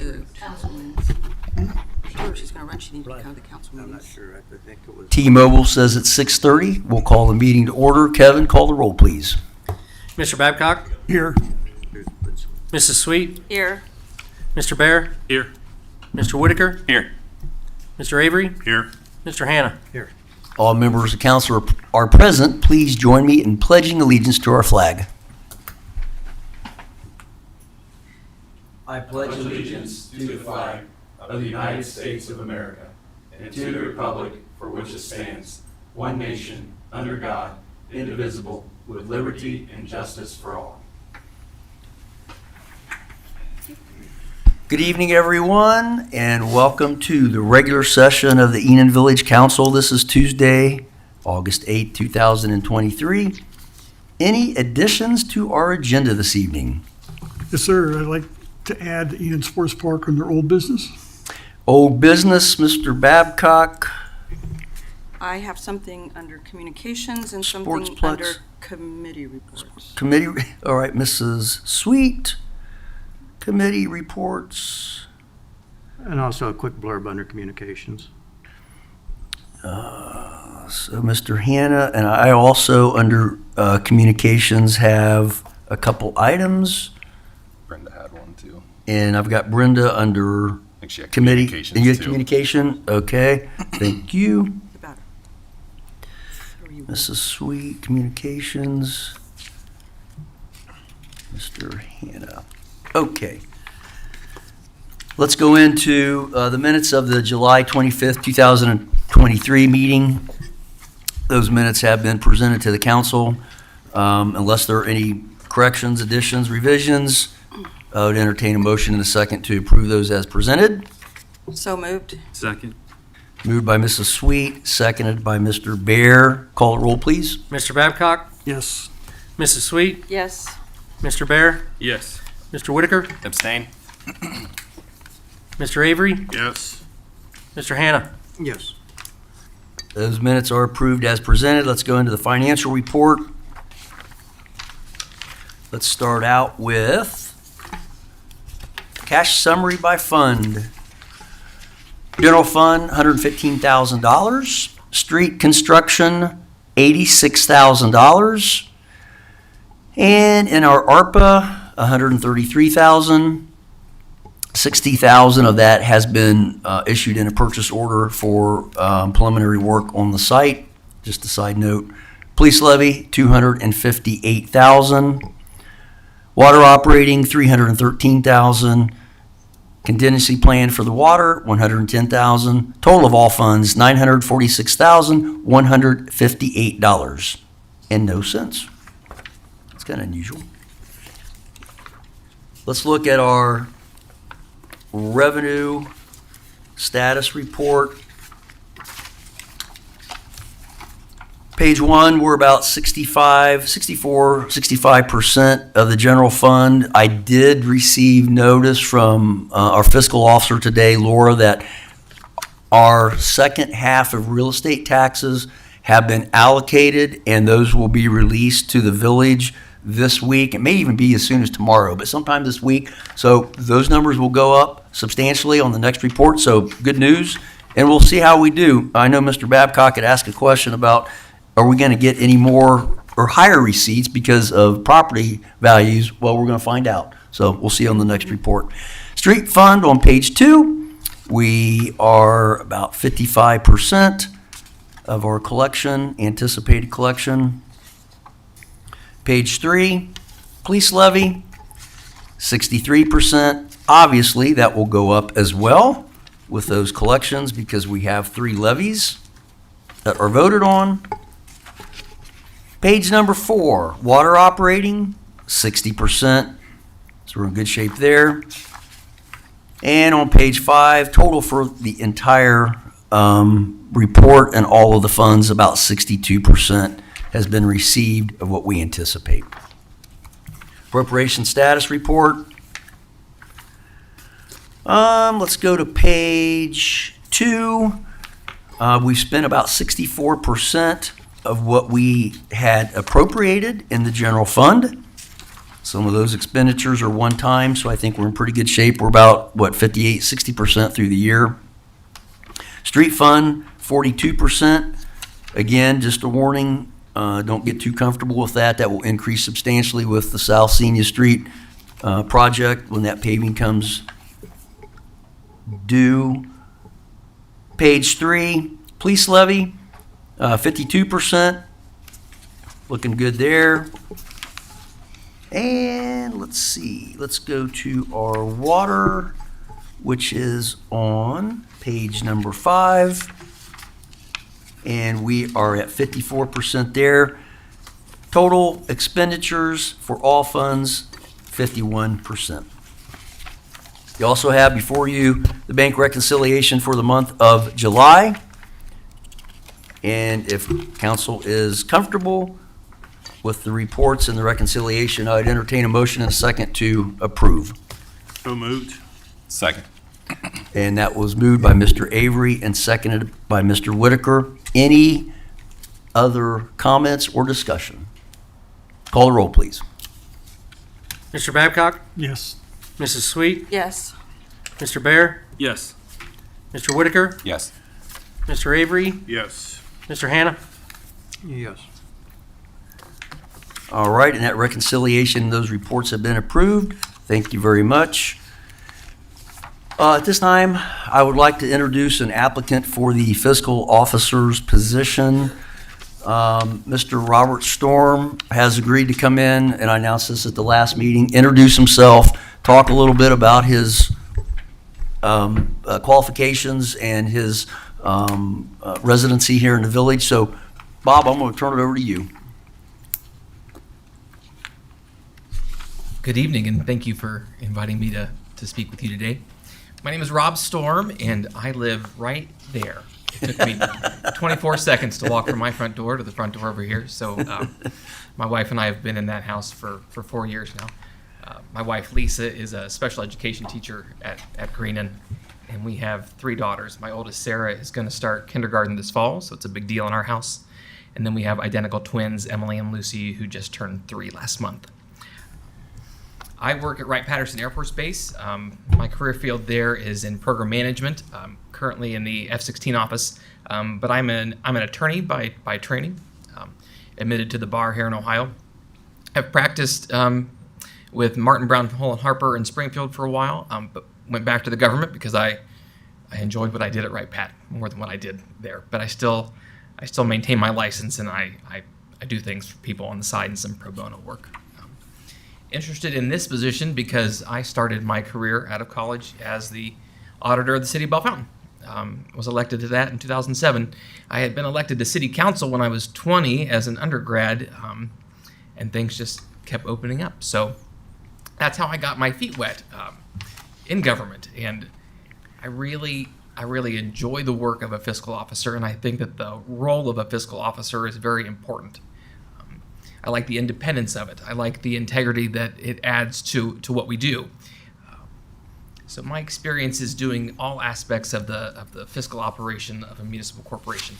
to council meetings. Sure, she's going to run. She needs to come to council I'm not meetings. sure. I think it was. T-Mobile says it's 6:30. We'll call the meeting to order. Kevin, call the roll, please. Mr. Babcock? Here. Mrs. Sweet? Here. Mr. Bear? Here. Mr. Whitaker? Here. Mr. Avery? Here. Mr. Hannah? All members of council are present. Please join me in pledging allegiance to our flag. I pledge allegiance to the flag of the United States of America and to the republic for which it stands, one nation, under God, indivisible, with liberty and justice for all. Good evening, everyone, and welcome to the regular session of the Enon Village Council. This is Tuesday, August 8, 2023. Any additions to our agenda this evening? Yes, sir. I'd like to add Enon Sports Park under old business. Old business, Mr. Babcock. I have something under communications and Sports something plex. under committee reports. Committee, all right, Mrs. Sweet. Committee reports. And also a quick blurb under communications. So Mr. Hannah and I also under communications have a couple items, Brenda had one too. and I've got Brenda under I think she had committee. communications And you have too. communication? Okay, thank you. About it. Mrs. Sweet, communications. Mr. Hannah. Okay. Let's go into the minutes of the July 25th, 2023 meeting. Those minutes have been presented to the council. Unless there are any corrections, additions, revisions, I would entertain a motion in a second to approve those as presented. So moved. Second. Moved by Mrs. Sweet, seconded by Mr. Bear. Call it roll, please. Mr. Babcock? Yes. Mrs. Sweet? Yes. Mr. Bear? Yes. Mr. Whitaker? Abstain? Mr. Avery? Yes. Mr. Hannah? Yes. Those minutes are approved as presented. Let's go into the financial report. Let's start out with cash summary by fund. General fund, $115,000. Street construction, $86,000. And in our ARPA, $133,000. $60,000 of that has been issued in a purchase order for preliminary work on the site. Just a side note. Police levy, $258,000. Water operating, $313,000. Contingency plan for the water, $110,000. Total of all funds, $946,158 and no cents. That's kind of unusual. Let's look at our revenue status report. Page 1, we're about 65% of the general fund. I did receive notice from our fiscal officer today, Laura, that our second half of real estate taxes have been allocated, and those will be released to the village this week. It may even be as soon as tomorrow, but sometime this week. So those numbers will go up substantially on the next report, so good news. And we'll see how we do. I know Mr. Babcock had asked a question about, are we going to get any more or higher receipts because of property values? Well, we're going to find out. So we'll see on the next report. Street fund on page 2, we are about 55% of our collection, anticipated collection. Page 3, police levy, 63%. Obviously, that will go up as well with those collections because we have 3 levies that are voted on. Page number 4, water operating, 60%. So we're in good shape there. And on page 5, total for the entire report and all of the funds, about 62% has been received of what we anticipate. Appropriation status report. Let's go to page 2. We've spent about 64% of what we had appropriated in the general fund. Some of those expenditures are one-time, so I think we're in pretty good shape. We're about, 60% through the year. Street fund, 42%. Again, just a warning, don't get too comfortable with that. That will increase substantially with the South Senior Street project when that paving comes due. Page 3, police levy, 52%. Looking good there. And let's see, let's go to our water, which is on page number 5. And we are at 54% there. Total expenditures for all funds, 51%. You also have before you the bank reconciliation for the month of July. And if council is comfortable with the reports and the reconciliation, I'd entertain a motion and a second to approve. So moved. Second. And that was moved by Mr. Avery and seconded by Mr. Whitaker. Any other comments or discussion? Call the roll, please. Mr. Babcock? Yes. Mrs. Sweet? Yes. Mr. Bear? Yes. Mr. Whitaker? Yes. Mr. Avery? Yes. Mr. Hannah? Yes. All right, and that reconciliation, those reports have been approved. Thank you very much. At this time, I would like to introduce an applicant for the fiscal officer's position. Mr. Robert Storm has agreed to come in, and I announced this at the last meeting, introduce himself, talk a little bit about his qualifications and his residency here in the village. So, Bob, I'm going to turn it over to you. Good evening, and thank you for inviting me to speak with you today. My name is Rob Storm, and I live right there. It took me 24 seconds to walk from my front door to the front door over here. So my wife and I have been in that house for 4 years now. My wife, Lisa, is a special education teacher at Enon, and we have 3 daughters. My oldest, Sarah, is going to start kindergarten this fall, so it's a big deal in our house. And then we have identical twins, Emily and Lucy, who just turned 3 last month. I work at Wright-Patterson Air Force Base. My career field there is in program management, currently in the F-16 office, but I'm an attorney by training, admitted to the bar here in Ohio. I've practiced with Martin Brown, Hole and Harper in Springfield for a while, but went back to the government because I enjoyed what I did at Wright-Pat more than what I did there. But I still maintain my license, and I do things for people on the side and some pro bono work. Interested in this position because I started my career out of college as the auditor of the city of Belle Fountain. Was elected to that in 2007. I had been elected to city council when I was 20 as an undergrad, and things just kept opening up. So that's how I got my feet wet in government. And I really enjoy the work of a fiscal officer, and I think that the role of a fiscal officer is very important. I like the independence of it. I like the integrity that it adds to what we do. So my experience is doing all aspects of the fiscal operation of a municipal corporation.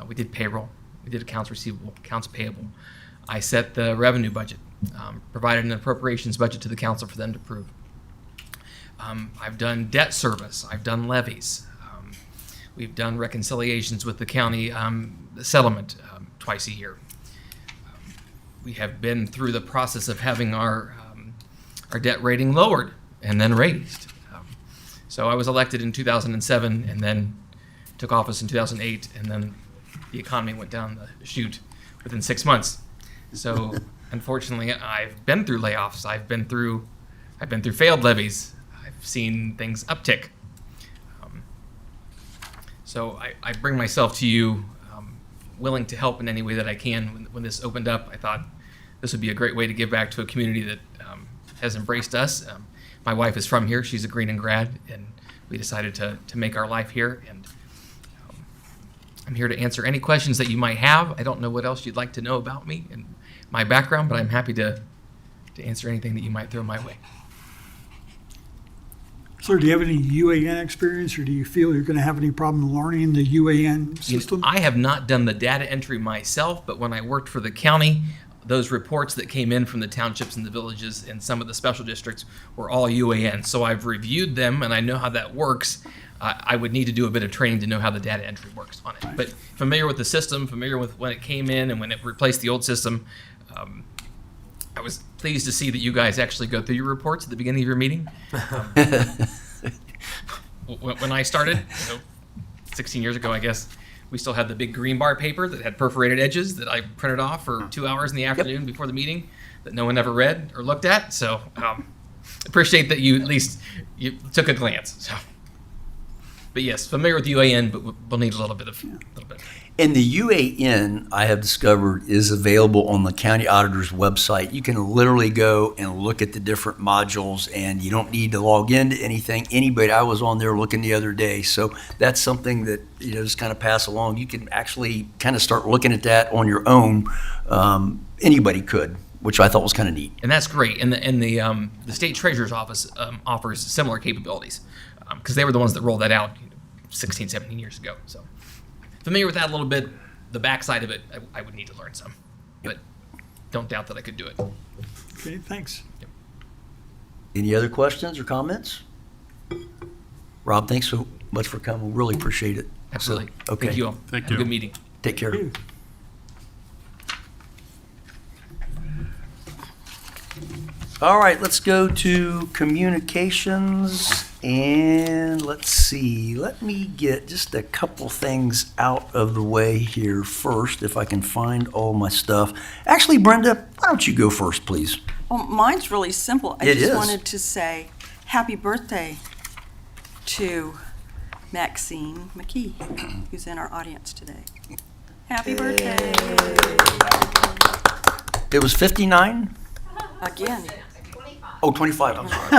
We did payroll, we did accounts receivable, accounts payable. I set the revenue budget, provided an appropriations budget to the council for them to approve. I've done debt service, I've done levies. We've done reconciliations with the county settlement twice a year. We have been through the process of having our debt rating lowered and then raised. So I was elected in 2007 and then took office in 2008, and then the economy went down the chute within 6 months. So unfortunately, I've been through layoffs. I've been through failed levies. I've seen things uptick. So I bring myself to you willing to help in any way that I can. When this opened up, I thought this would be a great way to give back to a community that has embraced us. My wife is from here. She's a Greenon grad, and we decided to make our life here. And I'm here to answer any questions that you might have. I don't know what else you'd like to know about me and my background, but I'm happy to answer anything that you might throw my way. Sir, do you have any UAN experience, or do you feel you're going to have any problem learning the UAN system? I have not done the data entry myself, but when I worked for the county, those reports that came in from the townships and the villages and some of the special districts were all UAN. So I've reviewed them and I know how that works. I would need to do a bit of training to know how the data entry works on it. But familiar with the system, familiar with when it came in and when it replaced the old system. I was pleased to see that you guys actually go through your reports at the beginning of your meeting. When I started, 16 years ago, I guess, we still had the big green bar paper that had perforated edges that I printed off for 2 hours in the afternoon before the meeting that no one ever read or looked at. So appreciate that you at least you took a glance. So, but yes, familiar with UAN, but we'll need a little bit. And the UAN, I have discovered, is available on the county auditor's website. You can literally go and look at the different modules, and you don't need to log into anything. Anybody, I was on there looking the other day, so that's something that, just kind of pass along. You can actually kind of start looking at that on your own. Anybody could, which I thought was kind of neat. And that's great. And the state treasurer's office offers similar capabilities because they were the ones that rolled that out 16, 17 years ago. So familiar with that a little bit. The backside of it, I would need to learn some, but don't doubt that I could do it. Okay, thanks. Any other questions or comments? Rob, thanks so much for coming. Really appreciate it. Absolutely. Okay. Thank you all. Have a good meeting. Take care. All right, let's go to communications, and let's see. Let me get just a couple things out of the way here first, if I can find all my stuff. Actually, Brenda, why don't you go first, please? Well, mine's really simple. I It just is. wanted to say happy birthday to Maxine McKee, who's in our audience today. Happy birthday. It was 59? Again. Oh, 25, I'm sorry.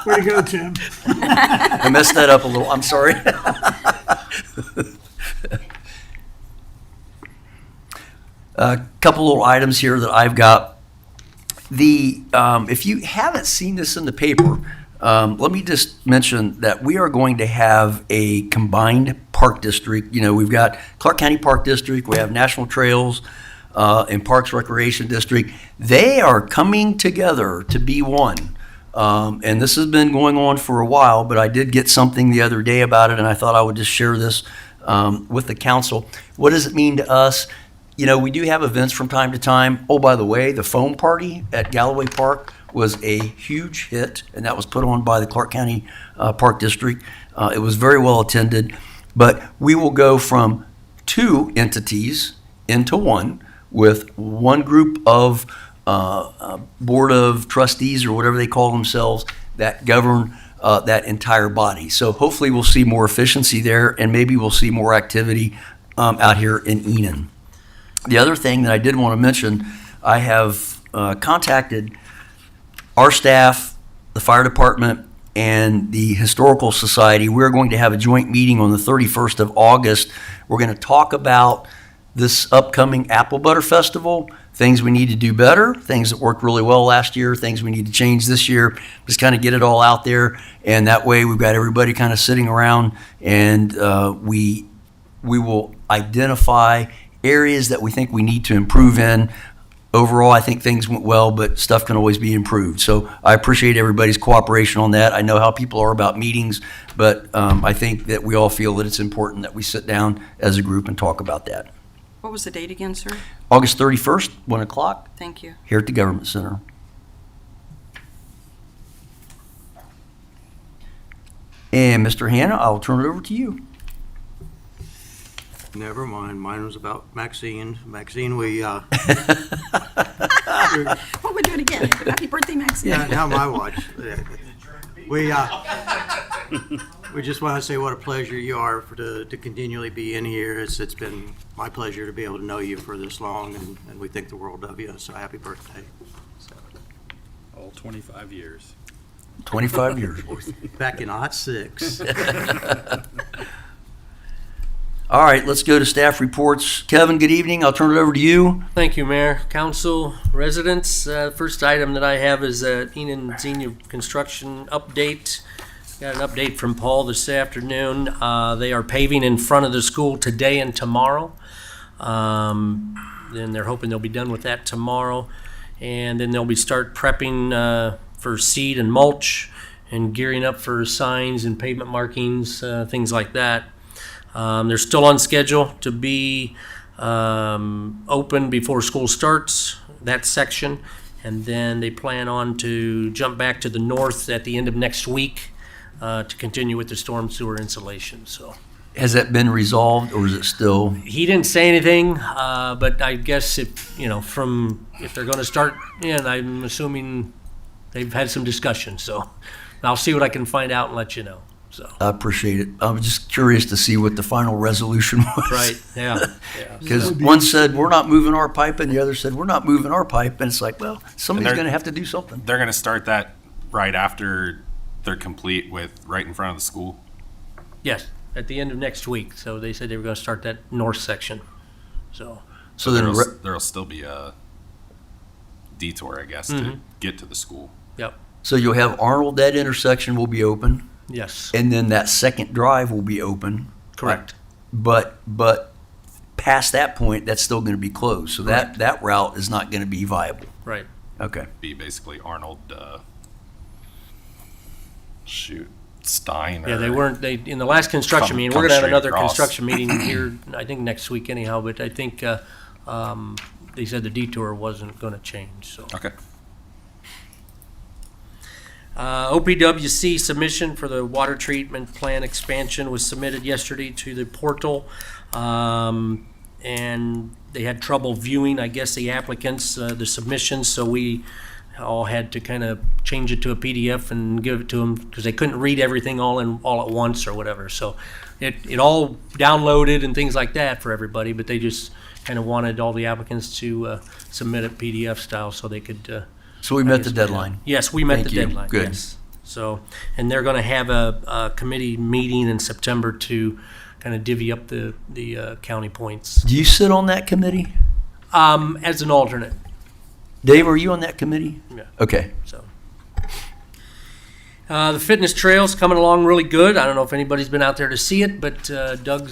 Way to go, Tim. I messed that up a little, I'm sorry. A couple little items here that I've got. If you haven't seen this in the paper, let me just mention that we are going to have a combined park district. We've got Clark County Park District, we have National Trails, and Parks Recreation District. They are coming together to be one. And this has been going on for a while, but I did get something the other day about it, and I thought I would just share this with the council. What does it mean to us? We do have events from time to time. Oh, by the way, the foam party at Galloway Park was a huge hit, and that was put on by the Clark County Park District. It was very well attended, but we will go from 2 entities into one, with one group of board of trustees or whatever they call themselves that govern that entire body. So hopefully we'll see more efficiency there, and maybe we'll see more activity out here in Enon. The other thing that I did want to mention, I have contacted our staff, the fire department, and the Historical Society. We're going to have a joint meeting on the 31st of August. We're going to talk about this upcoming Apple Butter Festival, things we need to do better, things that worked really well last year, things we need to change this year, just kind of get it all out there. And that way we've got everybody kind of sitting around, and we will identify areas that we think we need to improve in. Overall, I think things went well, but stuff can always be improved. So I appreciate everybody's cooperation on that. I know how people are about meetings, but I think that we all feel that it's important that we sit down as a group and talk about that. What was the date again, sir? August 31st, 1 o'clock, Thank you. here at the Government Center. And Mr. Hanna, I'll turn it over to you. Never mind, mine was about Maxine. Maxine, we, What we do it again? Happy birthday, Maxine. yeah, now my watch. We just want to say what a pleasure you are to continually be in here. It's been my pleasure to be able to know you for this long, and we think the world of you, so happy birthday. All 25 years. 25 years worth. Back in '06. All right, let's go to staff reports. Kevin, good evening. I'll turn it over to you. Thank you, Mayor, Council, residents. First item that I have is Enon Senior Construction update. Got an update from Paul this afternoon. They are paving in front of the school today and tomorrow. then they're hoping they'll be done with that tomorrow. And then they'll be start prepping for seed and mulch and gearing up for signs and pavement markings, things like that. They're still on schedule to be open before school starts, that section. And then they plan on to jump back to the north at the end of next week to continue with the storm sewer insulation. So Has that been resolved, or is it still? he didn't say anything, but I guess if they're going to start in, I'm assuming they've had some discussion. So I'll see what I can find out and let you know. So I appreciate it. I'm just curious to see what the final resolution was. right, yeah. Because one said, we're not moving our pipe, and the other said, we're not moving our pipe. And it's like, well, somebody's they're- going to have to do something. They're gonna start that right after they're complete with right in front of the school. Yes, at the end of next week. So they said they were going to start that north section. So So then, There'll still be a detour, I guess, to get to the school. yep, so you'll have Arnold, that intersection will be open, yes, and then that second drive will be open. correct. But past that point, that's still going to be closed. So that route is not going to be viable. Right. Okay. Be basically Arnold, Stein. Yeah, or- they weren't, in the last construction Come- meeting, come we're gonna have straight another across. construction meeting here, I think next week anyhow, but I think, they said the detour wasn't gonna change, so. Okay. OPWC submission for the water treatment plant expansion was submitted yesterday to the portal. And they had trouble viewing, I guess, the applicants, the submissions, so we all had to kind of change it to a PDF and give it to them, because they couldn't read everything all at once or whatever. So it all downloaded and things like that for everybody, but they just kind of wanted all the applicants to submit it PDF style so they could So we met the deadline. Yes, we met Thank the you. deadline, Good. yes. So, and they're gonna have a committee meeting in September to kind of divvy up the county points. Do you sit on that committee? As an alternate, Dave, are you on that committee? Yeah. Okay. so. The fitness trail's coming along really good. I don't know if anybody's been out there to see it, but Doug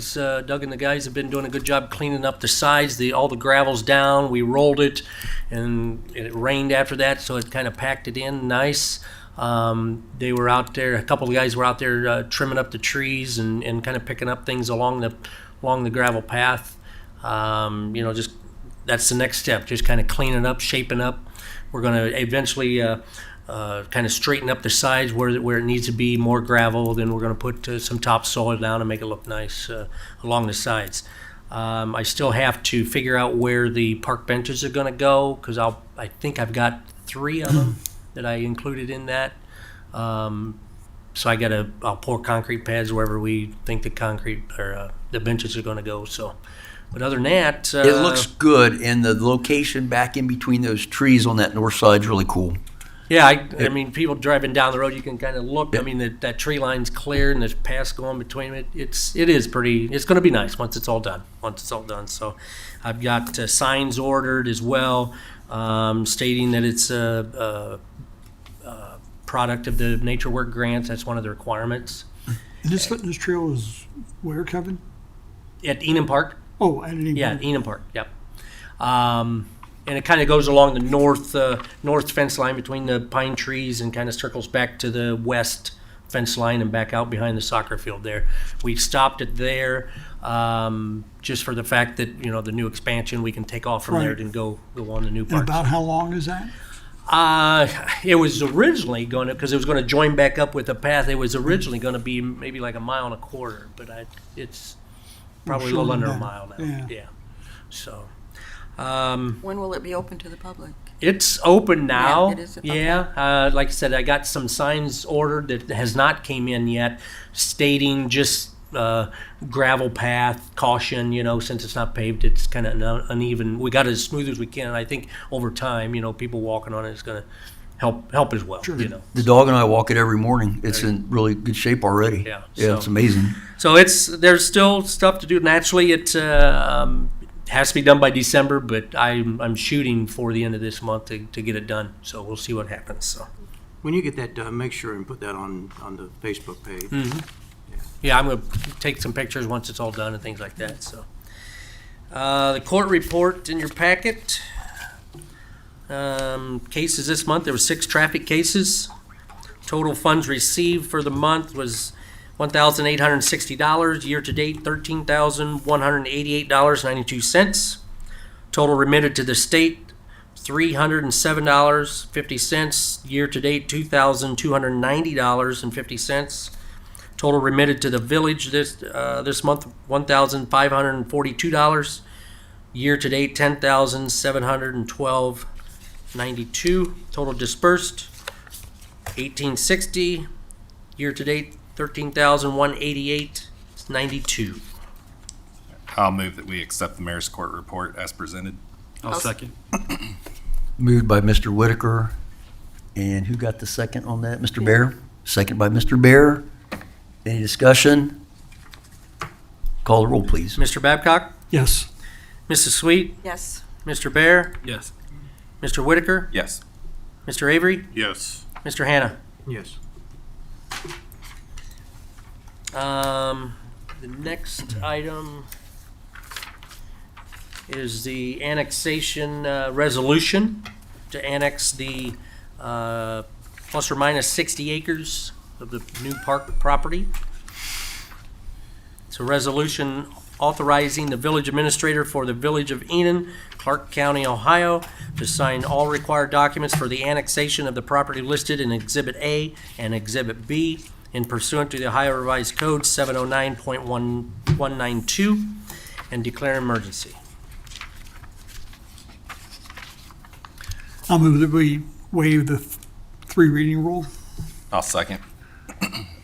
and the guys have been doing a good job cleaning up the sides. All the gravel's down. We rolled it, and it rained after that, so it kind of packed it in nice. They were out there. A couple of guys were out there trimming up the trees and kind of picking up things along the gravel path. Just that's the next step. Just kind of cleaning up, shaping up. We're going to eventually kind of straighten up the sides where it needs to be more gravel. Then we're going to put some topsoil down and make it look nice along the sides. I still have to figure out where the park benches are going to go, because I think I've got 3 of them that I included in that. So I'll pour concrete pads wherever we think the concrete or the benches are going to go. So, but other than that, It looks good, and the location back in between those trees on that north side is really cool. yeah. I mean, people driving down the road, you can kind of look. I mean, that tree line's clear and there's paths going between it. It is pretty. It's going to be nice once it's all done. So, I've got signs ordered as well, stating that it's a product of the Nature Work grants. That's one of the requirements. And this fitness trail is where, Kevin? At Enon Park? Oh, I didn't even. Yeah, Enon Park, yep. And it kind of goes along the north fence line between the pine trees and kind of circles back to the west fence line and back out behind the soccer field there. We stopped it there just for the fact that, the new expansion, we can take off from there Right. and go on the new And park. about how long is that? It was originally going to, because it was going to join back up with the path, it was originally going to be maybe like 1.25 miles, but it's probably a little under a Shorter mile than now. that, Yeah. So, When will it be open to the public? it's open now. Yeah, it is. Okay. Yeah. Like I said, I got some signs ordered that has not came in yet, stating just gravel path, caution. Since it's not paved, it's kind of uneven. We got it as smooth as we can. And I think over time, people walking on it is going to help as well. Sure. The dog and I walk it every morning. It's in really good shape already. Yeah, Yeah, so- it's amazing. So there's still stuff to do. Naturally, it has to be done by December, but I'm shooting for the end of this month to get it done. So we'll see what happens. So When you get that done, make sure and put that on the Facebook page. yeah, I'm gonna take some pictures once it's all done and things like that. So The court report in your packet. Cases this month, there were 6 traffic cases. Total funds received for the month was $1,860. Year-to-date, $13,188.92. Total remitted to the state, $307.50. Year-to-date, $2,290.50. Total remitted to the village this month, $1,542. Year-to-date, $10,712.92. Total dispersed, $1,860. Year-to-date, $13,188.92. I'll move that we accept the mayor's court report as presented. I'll second. Moved by Mr. Whitaker. And who got the second on that? Mr. Bear? Second by Mr. Bear. Any discussion? Call the roll, please. Mr. Babcock? Yes. Mrs. Sweet? Yes. Mr. Bear? Yes. Mr. Whitaker? Yes. Mr. Avery? Yes. Mr. Hannah? Yes. The next item is the annexation resolution to annex the plus or minus 60 acres of the new park property. It's a resolution authorizing the village administrator for the village of Enon, Clark County, Ohio, to sign all required documents for the annexation of the property listed in Exhibit A and Exhibit B in pursuant to the Ohio Revised Code 709.192 and declare emergency. I'll move that we waive the 3 reading rule. I'll second.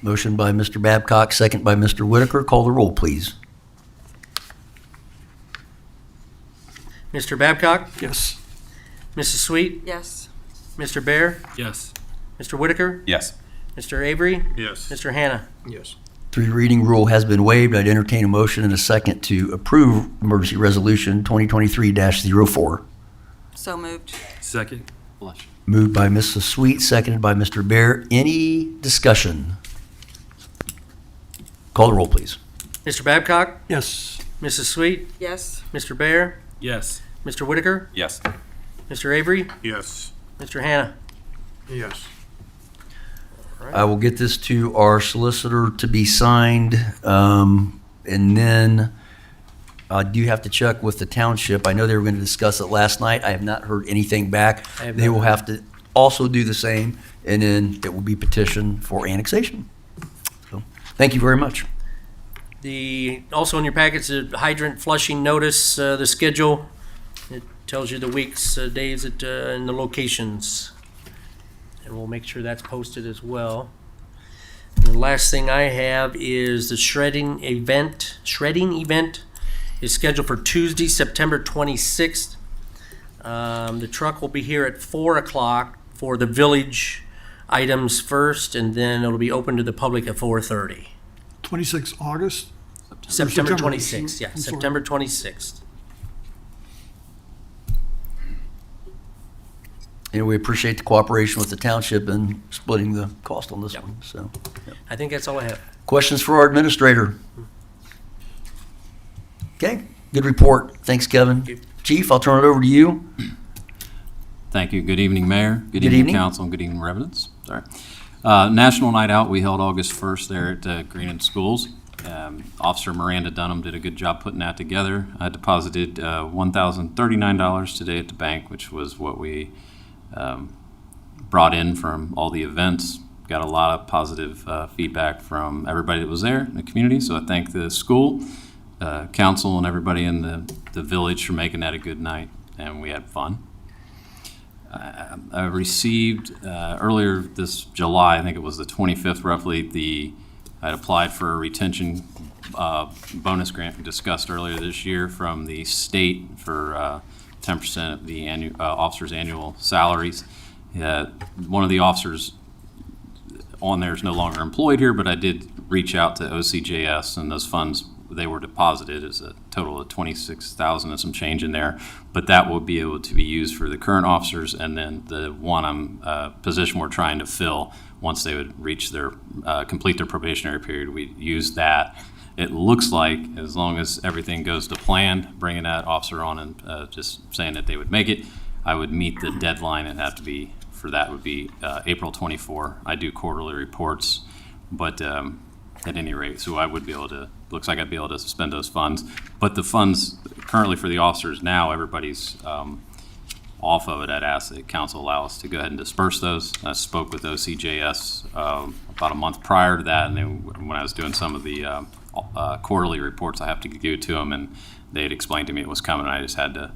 Motion by Mr. Babcock, second by Mr. Whitaker. Call the roll, please. Mr. Babcock? Yes. Mrs. Sweet? Yes. Mr. Bear? Yes. Mr. Whitaker? Yes. Mr. Avery? Yes. Mr. Hannah? Yes. 3 reading rule has been waived. I'd entertain a motion and a second to approve emergency resolution 2023-04. So moved. Second. Moved by Mrs. Sweet, seconded by Mr. Bear. Any discussion? Call the roll, please. Mr. Babcock? Yes. Mrs. Sweet? Yes. Mr. Bear? Yes. Mr. Whitaker? Yes. Mr. Avery? Yes. Mr. Hannah? Yes. I will get this to our solicitor to be signed, and then I do have to check with the township. I know they were going to discuss it last night. I have not heard anything back. I have They not will have to also do the same, and then it will be petitioned for annexation. So, thank you very much. Also in your packets, a hydrant flushing notice, the schedule. It tells you the weeks, days, and the locations. And we'll make sure that's posted as well. And the last thing I have is the shredding event. Shredding event is scheduled for Tuesday, September 26th. The truck will be here at 4 o'clock for the village items first, and then it'll be open to the public at 4:30. 26 August? September September. 26th, yeah, I'm sorry. September 26th. And we appreciate the cooperation with the township in splitting the cost on this Yep. one, so. I think that's all I have. Questions for our administrator? Okay, good report. Thanks, Kevin. you. Chief, I'll turn it over to you. Thank you. Good evening, Mayor. Good evening. Council, and good evening, residents. Sorry. National Night Out, we held August 1st there at Greenwood Schools. Officer Miranda Dunham did a good job putting that together. I deposited $1,039 today at the bank, which was what we brought in from all the events. Got a lot of positive feedback from everybody that was there in the community, so I thank the school, council, and everybody in the village for making that a good night, and we had fun. I received earlier this July, I think it was the 25th roughly, I'd applied for a retention bonus grant we discussed earlier this year from the state for 10% of the officers' annual salaries. One of the officers on there is no longer employed here, but I did reach out to OCJS, and those funds, they were deposited as a total of $26,000 and some change in there, but that will be able to be used for the current officers, and then the position we're trying to fill, once they would reach complete their probationary period, we'd use that it looks like, as long as everything goes to plan, bringing that officer on and just saying that they would make it, I would meet the deadline. It had to be, for that would be April 24. I do quarterly reports, but at any rate, so I would be able to, looks like I'd be able to spend those funds. But the funds currently for the officers now, everybody's off of it. I'd ask the council allow us to go ahead and disperse those. I spoke with OCJS about a month prior to that, and then when I was doing some of the quarterly reports I have to give to them, and they had explained to me it was coming. I just had to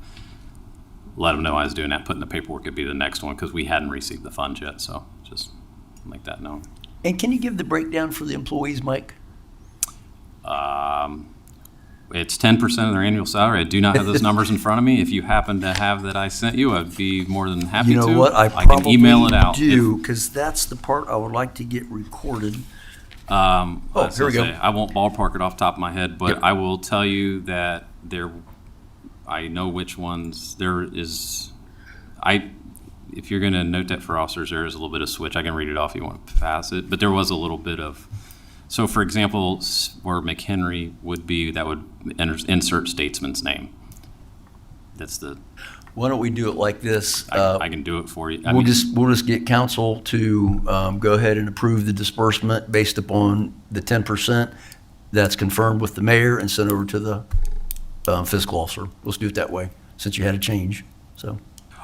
let them know I was doing that, putting the paperwork would be the next one, because we hadn't received the funds yet, so just make that known. And can you give the breakdown for the employees, Mike? It's 10% of their annual salary. I do not have those numbers in front of me. If you happen to have that I sent you, I'd be more than happy to. You know what, I can probably email it out. do, because that's the part I would like to get recorded. Here we go. I won't ballpark it off the top of my head, but Yep. I will tell you that I know which ones there is. If you're going to note that for officers, there is a little bit of switch. I can read it off if you want to pass it, but there was a little bit of. So, for example, where McHenry would be, that would insert statesman's name. That's the. Why don't we do it like this? I can do it for you. We'll just get council to go ahead and approve the disbursement based upon the 10% that's confirmed with the mayor and sent over to the fiscal officer. Let's do it that way, since you had a change, so.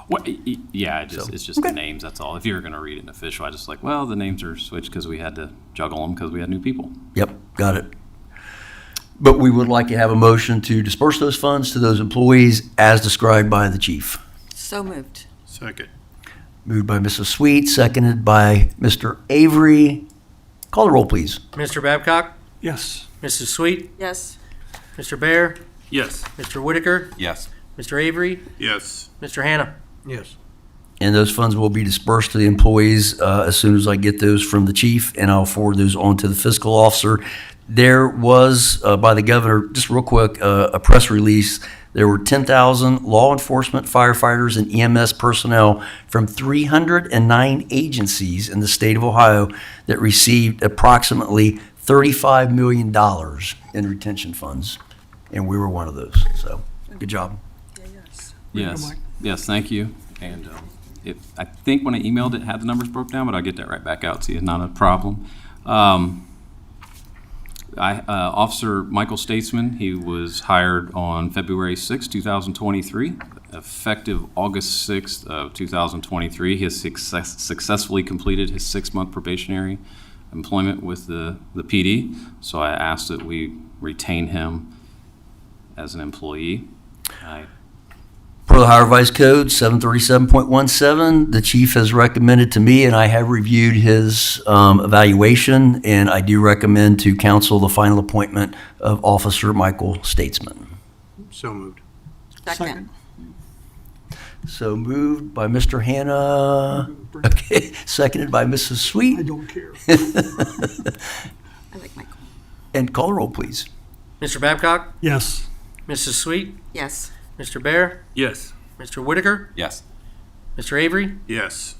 Well, yeah, it's just Okay. the names, that's all. If you were going to read it in official, I just like, well, the names are switched because we had to juggle them because we had new people. Yep, got it. But we would like to have a motion to disperse those funds to those employees as described by the chief. So moved. Second. Moved by Mrs. Sweet, seconded by Mr. Avery. Call the roll, please. Mr. Babcock? Yes. Mrs. Sweet? Yes. Mr. Bear? Yes. Mr. Whitaker? Yes. Mr. Avery? Yes. Mr. Hannah? Yes. And those funds will be dispersed to the employees as soon as I get those from the chief, and I'll forward those on to the fiscal officer. There was, by the governor, just real quick, a press release. There were 10,000 law enforcement, firefighters, and EMS personnel from 309 agencies in the state of Ohio that received approximately $35 million in retention funds, and we were one of those. So, good job. Yes, Mike. yes, thank you. And I think when I emailed it, it had the numbers broke down, but I'll get that right back out to you, not a problem. Officer Michael Statesman, he was hired on February 6, 2023. Effective August 6th of 2023, he has successfully completed his 6-month probationary employment with the PD. So I asked that we retain him as an employee. Per the Ohio Revised Code 737.17, the chief has recommended to me, and I have reviewed his evaluation, and I do recommend to council the final appointment of Officer Michael Statesman. So moved. Second. So moved by Mr. Hannah, okay, seconded by Mrs. I Sweet, don't care. I like Michael. and call the roll, please. Mr. Babcock? Yes. Mrs. Sweet? Yes. Mr. Bear? Yes. Mr. Whitaker? Yes. Mr. Avery? Yes.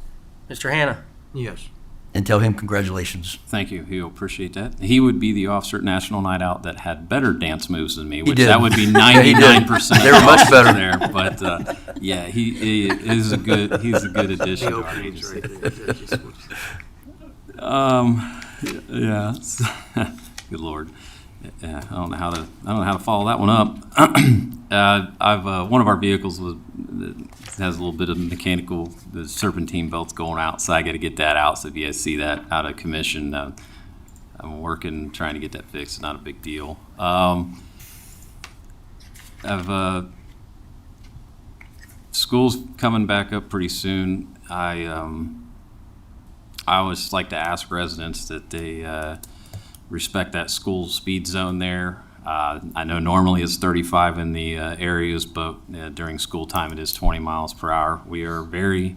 Mr. Hannah? Yes. And tell him congratulations. Thank you. He'll appreciate that. He would be the officer at National Night Out that had better dance moves than me, which did. that would be Yeah, he did. 99%. They were much officers better. there. But yeah, he is a good. He's a good addition The to our openings agency. right there. That's just- Yeah. Good Lord. Yeah, I don't know how to follow that one up. One of our vehicles has a little bit of mechanical, the serpentine belt's going out, so I got to get that out. So if you guys see that out of commission, I'm working trying to get that fixed. It's not a big deal. School's coming back up pretty soon. I always like to ask residents that they respect that school speed zone there. I know normally it's 35 in the areas, but during school time it is 20 miles per hour. We are very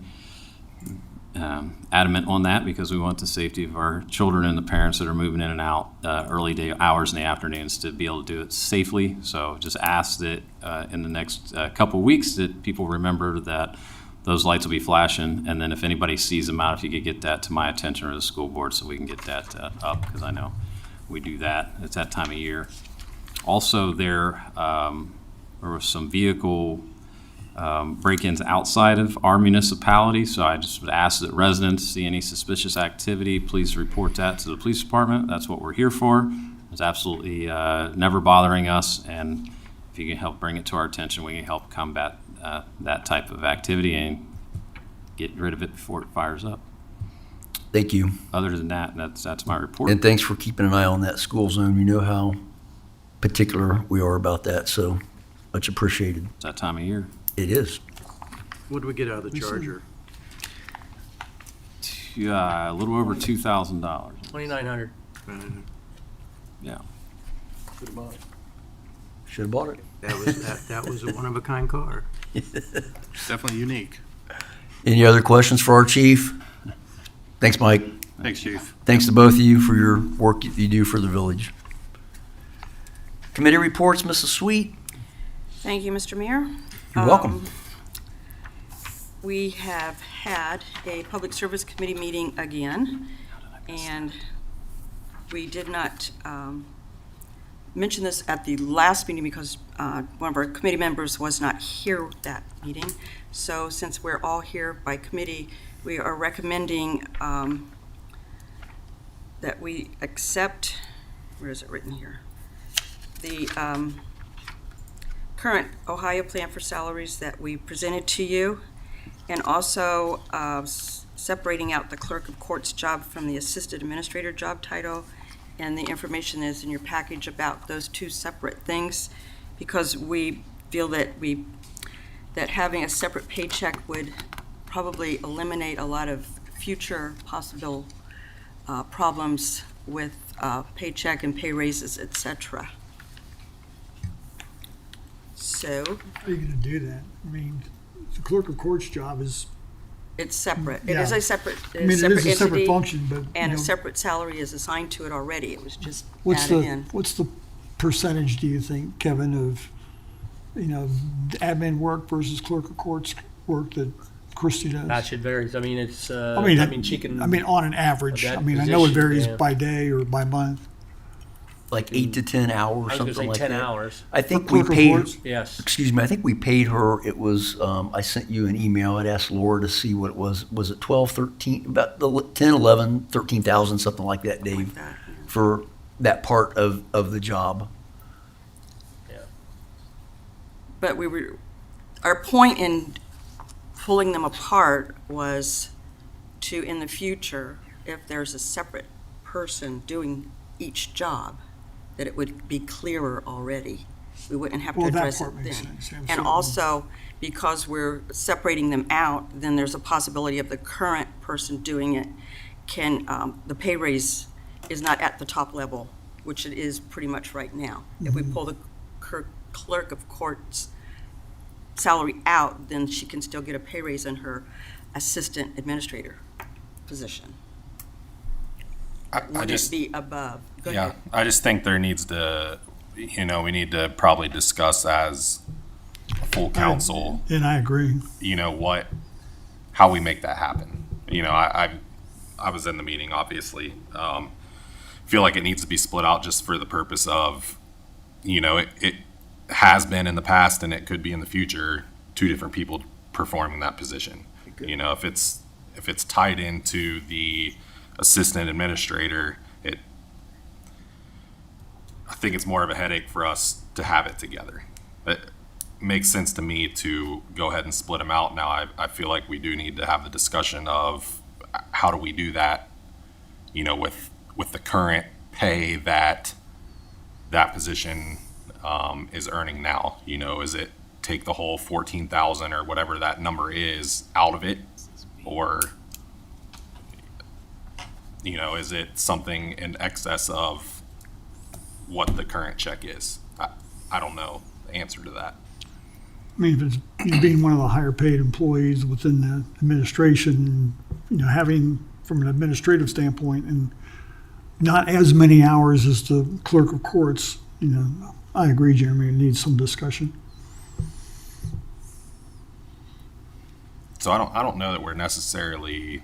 adamant on that because we want the safety of our children and the parents that are moving in and out early day hours in the afternoons to be able to do it safely. So just ask that in the next couple weeks that people remember that those lights will be flashing, and then if anybody sees them out, if you could get that to my attention or the school board so we can get that up, because I know we do that. It's that time of year. Also, there were some vehicle break-ins outside of our municipality, so I just would ask that residents see any suspicious activity, please report that to the police department. That's what we're here for. It's absolutely never bothering us, and if you can help bring it to our attention, we can help combat that type of activity and get rid of it before it fires up. Thank you. Other than that, that's my report. And thanks for keeping an eye on that school zone. You know how particular we are about that, so much appreciated. It's that time of year. It is. What do we get out of the Charger? A little over $2,000. 2,900. Yeah. Should have bought it. That was a one-of-a-kind car. Definitely unique. Any other questions for our chief? Thanks, Mike. Thanks, Chief. Thanks to both of you for your work you do for the village. Committee reports, Mrs. Sweet. Thank you, Mr. Mayor. You're welcome. We have had a Public Service Committee meeting again, and we did not mention this at the last meeting because one of our committee members was not here that meeting. So since we're all here by committee, we are recommending that we accept, where is it written here? The current Ohio plan for salaries that we presented to you, and also separating out the clerk of court's job from the assistant administrator job title, and the information is in your package about those two separate things, because we feel that that having a separate paycheck would probably eliminate a lot of future possible problems with paycheck and pay raises, etc. So How are you gonna do that? I mean, the clerk of court's job is, it's separate. It is Yeah. a separate, I mean, it is a separate entity, function, but, and you a know, separate salary is assigned to it already. It was just what's added in. the percentage, do you think, Kevin, of, admin work versus clerk of court's work that Christie does? That should vary. I mean, it's, I mean, she can. on an average. that I mean, I know it position, varies yeah. by day or by month. Like 8 to 10 hours, I was going something to say like 10 that. hours. I think For we clerk of paid, courts? Yes. excuse me, I think we paid her, it was, I sent you an email, I'd asked Laura to see what it was it 12, 13, about the 10, 11, 13,000, something like that, Dave, That, yeah. for that part of the job. But our point in pulling them apart was to, in the future, if there's a separate person doing each job, that it would be clearer already. We wouldn't have to Well, that address it part makes then. sense, yeah, And certainly. also, because we're separating them out, then there's a possibility of the current person doing it the pay raise is not at the top level, which it is pretty much right now. If we pull the clerk of court's salary out, then she can still get a pay raise in her assistant administrator position. I Would it just, be above? Go yeah, ahead. I just think there needs to, we need to probably discuss as a full council, And I agree. how we make that happen. I was in the meeting, obviously. Feel like it needs to be split out just for the purpose of, it has been in the past and it could be in the future, two different people performing that position. If it's tied into the assistant administrator, I think it's more of a headache for us to have it together. It makes sense to me to go ahead and split them out. Now, I feel like we do need to have the discussion of how do we do that, with the current pay that position is earning now. Is it take the whole 14,000 or whatever that number is out of it, or is it something in excess of what the current check is? I don't know the answer to that. I mean, if it's being one of the higher paid employees within the administration, having from an administrative standpoint and not as many hours as the clerk of courts, I agree, Jeremy, it needs some discussion. So I don't know that we're necessarily,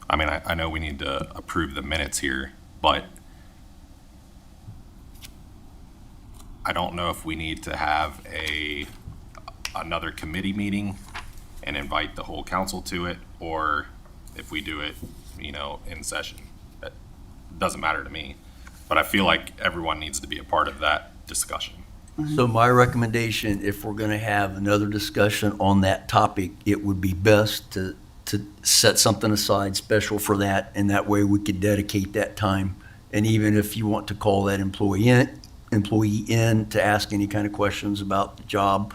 I know we need to approve the minutes here, but I don't know if we need to have another committee meeting and invite the whole council to it, or if we do it, in session. It doesn't matter to me, but I feel like everyone needs to be a part of that discussion. So my recommendation, if we're going to have another discussion on that topic, it would be best to set something aside special for that, and that way we could dedicate that time. And even if you want to call that employee in to ask any kind of questions about the job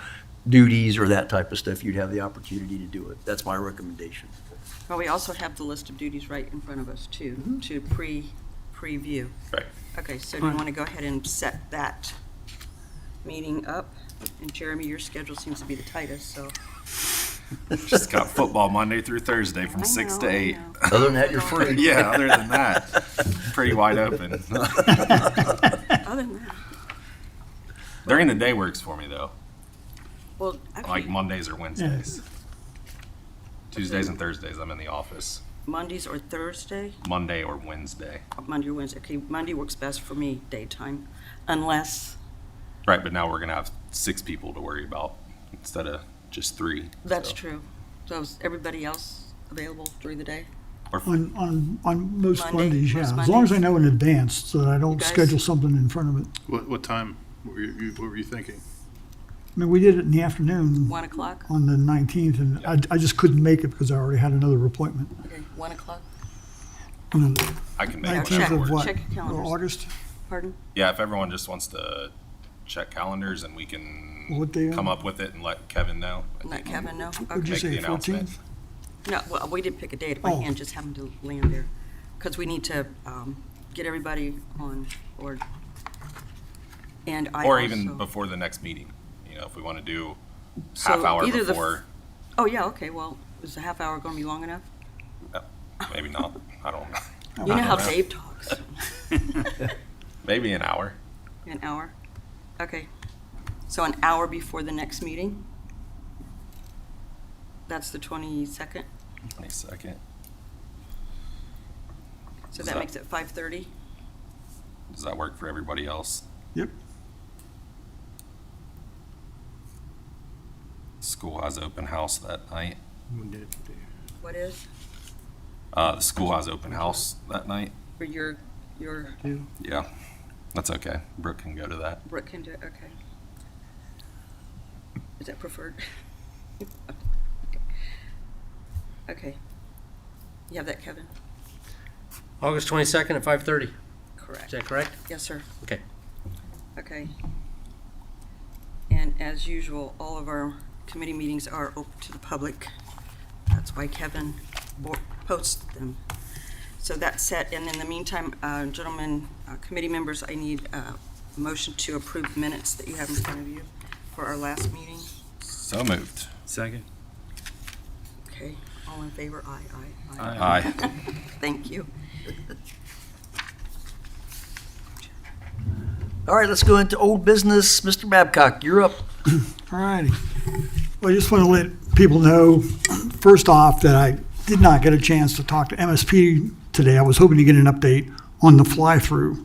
duties or that type of stuff, you'd have the opportunity to do it. That's my recommendation. Well, we also have the list of duties right in front of us too, to preview. Right. Okay, so do you want to go ahead and set that meeting up? And Jeremy, your schedule seems to be the tightest, so. Just got football Monday through Thursday from I 6 know, to I 8. know. Other than that, you're free. Yeah, other than that, pretty wide open. Other than that, During the day works for me though, well, like actually, Mondays or Wednesdays. Tuesdays and Thursdays I'm in the office. Mondays or Thursday, Monday or Wednesday. Monday or Wednesday. Okay, Monday works best for me, daytime, unless, Right, but now we're gonna have 6 people to worry about instead of just 3. that's so. true. So is everybody else available during the day? Or On most Monday, Mondays, yeah, most as long as I Mondays. know in advance, so that I don't guys? schedule something in front of it. What time? What were you thinking? I mean, we did it in the afternoon 1 o'clock? on the 19th, and I just couldn't make it because I already had another appointment. Okay, 1 o'clock? On the I can make Yeah, 19th check. whatever of work. what? Check your Or calendars. August? Pardon? Yeah, if everyone just wants to check calendars and we can What day? come up with it and let Kevin know. Let Kevin know? What'd you Okay. Make say, the announcement. 14th? No, well, we didn't pick a date. We Oh. can't just have them to land there, because we need to get everybody on board. And I Or even also- before the next meeting, if we want to do So half hour either the f- before, Oh, yeah, okay, well, is a half hour going to be long enough? maybe not, I don't know. You know how don't know. Dave talks. Maybe an hour. An hour? Okay. So an hour before the next meeting? That's the 22nd? 22nd. So Is that that- makes it 5:30? Does that work for everybody else? Yep. School has open house that night. What is? The school has open house that night. For your, Yeah, that's okay. Brooke can go to that. Brooke can do it, okay. Is that preferred? Okay. You have that, Kevin? August 22nd at 5:30. Is Correct. that correct? Yes, sir. Okay. Okay. And as usual, all of our committee meetings are open to the public. That's why Kevin posts them. So that's set, and in the meantime, gentlemen, committee members, I need a motion to approve minutes that you have in front of you for our last meeting. So moved. Second. Okay, all in favor? Aye, aye, aye. Aye. Thank you. All right, let's go into old business. Mr. Babcock, you're up. All righty. Well, I just want to let people know, first off, that I did not get a chance to talk to MSP today. I was hoping to get an update on the fly-through,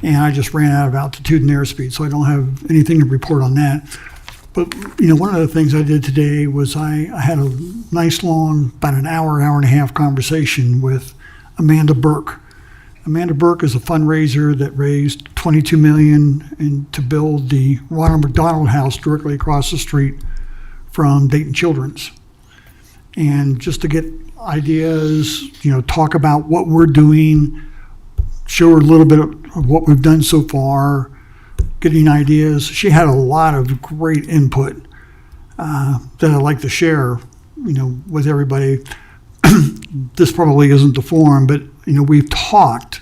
and I just ran out of altitude and airspeed, so I don't have anything to report on that. But, one of the things I did today was I had a nice long, about an hour and a half conversation with Amanda Burke. Amanda Burke is a fundraiser that raised $22 million to build the Ronald McDonald House directly across the street from Dayton Children's. And just to get ideas, talk about what we're doing, show her a little bit of what we've done so far, getting ideas. She had a lot of great input that I'd like to share, with everybody. This probably isn't the forum, but we've talked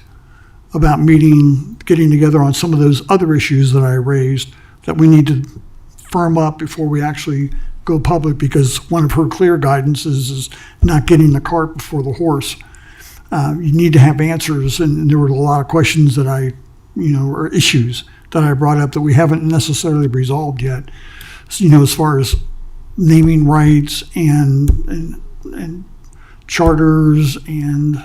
about getting together on some of those other issues that I raised that we need to firm up before we actually go public, because one of her clear guidances is not getting the cart before the horse. You need to have answers, and there were a lot of questions that or issues that I brought up that we haven't necessarily resolved yet. So, as far as naming rights and charters and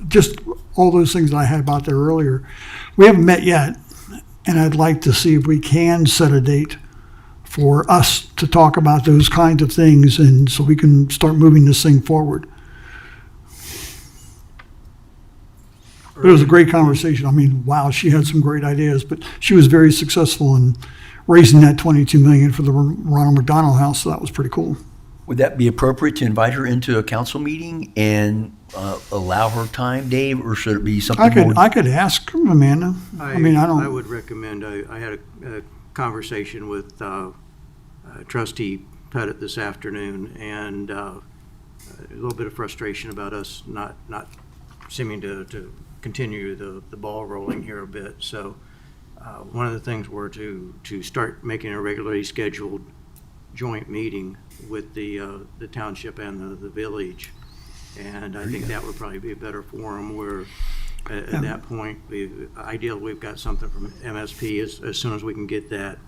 just all those things that I had about there earlier. We haven't met yet, And I'd like to see if we can set a date for us to talk about those kinds of things, and so we can start moving this thing forward. But it was a great conversation. I mean, wow, she had some great ideas, but she was very successful in raising that $22 million for the Ronald McDonald House, so that was pretty cool. Would that be appropriate to invite her into a council meeting and allow her time, Dave, or should it be something more? I could ask Amanda. I mean, I don't. I would recommend, I had a conversation with trustee Pettit this afternoon, and a little bit of frustration about us not seeming to continue the ball rolling here a bit. So one of the things were to start making a regularly scheduled joint meeting with the township and the village. And I think that would probably be a better forum where at that point, ideally, we've got something from MSP as soon as we can get that.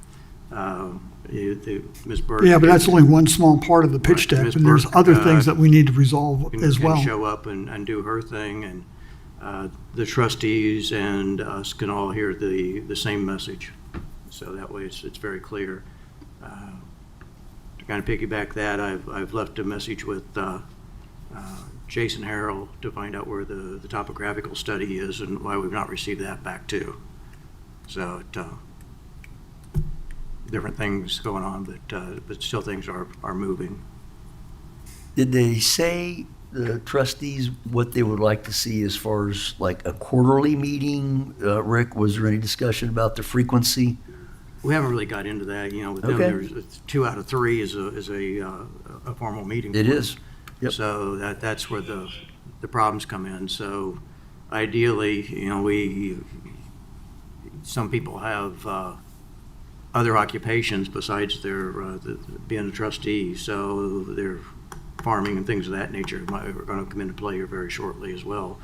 Ms. Burke. Yeah, but that's only one small part of the pitch Right, deck, Ms. and there's Burke, other things that we need to resolve as can well. show up and do her thing, and the trustees and us can all hear the same message. So that way it's very clear. To kind of piggyback that, I've left a message with Jason Harrell to find out where the topographical study is and why we've not received that back too. So different things going on, but still things are moving. Did they say, the trustees, what they would like to see as far as like a quarterly meeting? Rick, was there any discussion about the frequency? We haven't really got into that, with them, Okay. there's 2 out of 3 is a formal meeting. It for is. us. Yep. So that's where the problems come in. So ideally, some people have other occupations besides their being a trustee, so their farming and things of that nature are going to come into play here very shortly as well.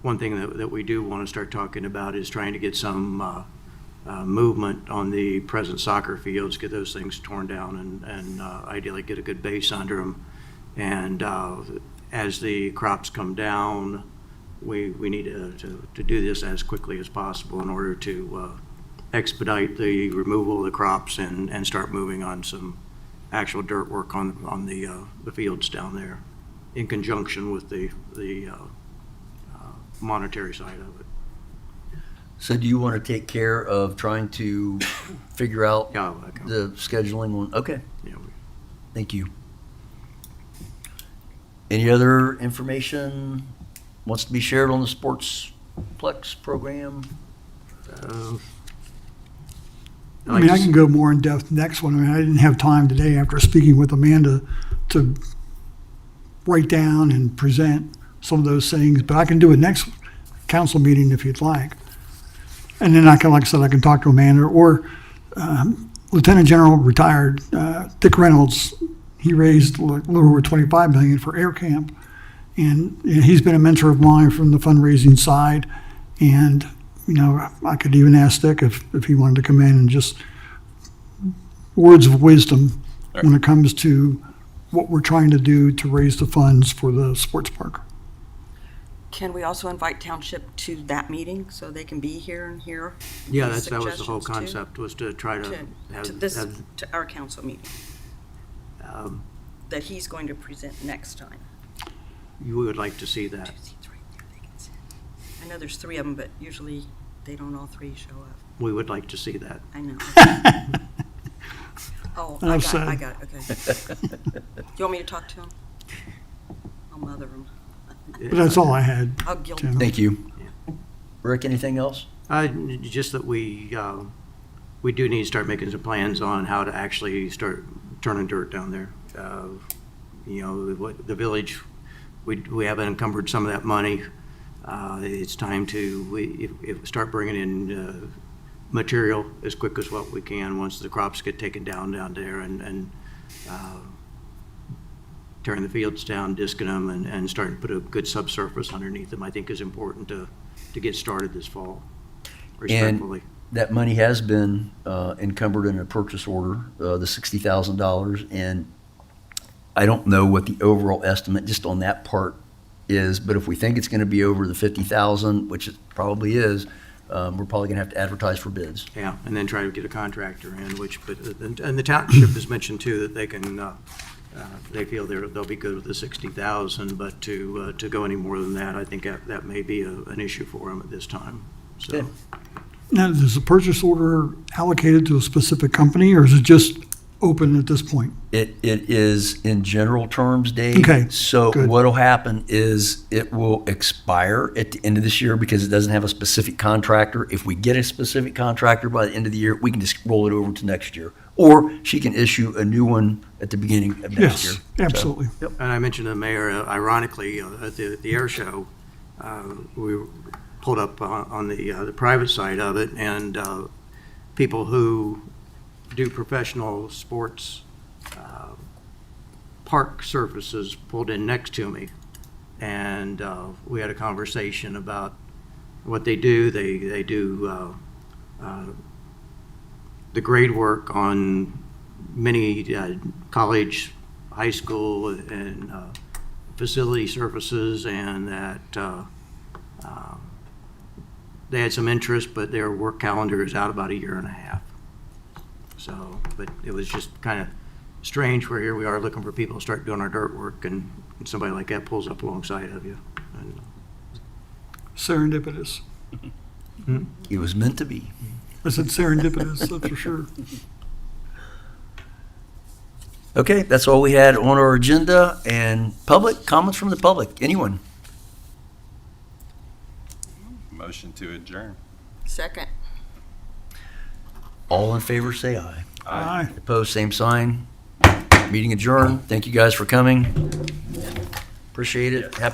One thing that we do want to start talking about is trying to get some movement on the present soccer fields, get those things torn down, and ideally get a good base under them. And as the crops come down, we need to do this as quickly as possible in order to expedite the removal of the crops and start moving on some actual dirt work on the fields down there, in conjunction with the monetary side of it. So do you want to take care of trying to figure out Yeah, I can- the scheduling one? Okay, yeah, thank you. Any other information wants to be shared on the Sportsplex program? I mean, I can go more in depth next one. I mean, I didn't have time today after speaking with Amanda to write down and present some of those things, but I can do it next council meeting if you'd like. And then I can, like I said, I can talk to Amanda or Lieutenant General retired Dick Reynolds. He raised a little over $25 million for Air Camp, and he's been a mentor of mine from the fundraising side. And I could even ask Dick if he wanted to come in and just words of wisdom when it comes to what we're trying to do to raise the funds for the sports park. Can we also invite Township to that meeting so they can be here and hear? Yeah, these that was the whole suggestions too? concept, was to try to To our council meeting um, that he's going to present next time. you would like to see that. 2 seats right there they can sit. I know there's 3 of them, but usually they don't all 3 show up. We would like to see that. I know. Oh, I'm I sorry. got it, okay. You want me to talk to him? I'll mother him. But that's all I had. I'll guilt Tim. him. Thank you. Rick, anything else? Just that we do need to start making some plans on how to actually start turning dirt down there. The village, we have encumbered some of that money. It's time to start bringing in material as quick as what we can once the crops get taken down there, and tearing the fields down, disking them, and starting to put a good subsurface underneath them, I think is important to get started this fall, respectfully. That money has been encumbered in a purchase order, the $60,000, and I don't know what the overall estimate just on that part is, but if we think it's going to be over the $50,000, which it probably is, we're probably going to have to advertise for bids. Yeah, and then try to get a contractor in, and the township has mentioned too that they can, they feel they'll be good with the 60,000, but to go any more than that, I think that may be an issue for them at this time, so. Okay. Now, is the purchase order allocated to a specific company, or is it just open at this point? It is in general terms, Dave. Okay, So good. what'll happen is it will expire at the end of this year because it doesn't have a specific contractor. If we get a specific contractor by the end of the year, we can just roll it over to next year. Or she can issue a new one at the beginning of next year. Yes, So, absolutely. And I mentioned to the mayor, ironically, at the air show, we pulled up on the private side of it, and people who do professional sports park services pulled in next to me, and we had a conversation about what they do. They do the grade work on many college, high school, and facility services, and that they had some interest, but their work calendar is out about a year and a half. So, but it was just kind of strange where here we are looking for people to start doing our dirt work, and somebody like that pulls up alongside of you. And Serendipitous. It was meant to be. I said serendipitous, that's for sure. Okay, that's all we had on our agenda. And public, comments from the public, anyone? Motion to adjourn. Second. All in favor, say aye. Aye. Opposed, same sign. Meeting adjourned. Thank you guys for coming. Appreciate it. Happy